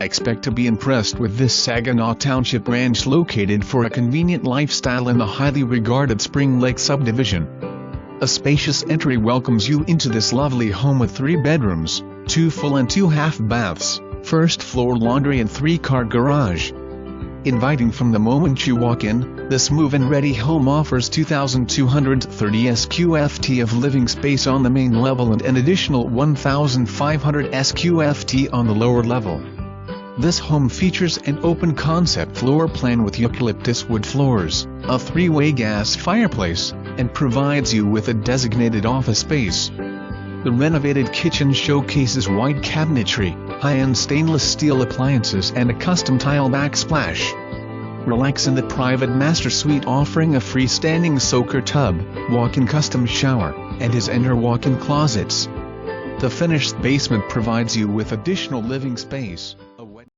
Expect to be impressed with this Saginaw Township ranch located for a convenient lifestyle in the highly regarded Spring Lake Subdivision. A spacious entry welcomes you into this lovely home with 3 bedrooms, 2 full and 2 half baths, first floor laundry and 3-car garage. Inviting from the moment you walk in, this move-in ready home offers 2,230 sqft of living space on the main level and an additional 1,500 sqft on the lower level. This home features an open concept floor plan with eucalyptus wood floors, a 3-way gas fireplace, and provides you with a designated office space. The renovated kitchen showcases white cabinetry, high-end stainless steel appliances and a custom tile backsplash. Relax in the private master suite offering a freestanding soaker tub, walk-in custom shower, and his inner walk-in closets. The finished basement provides you with additional living space.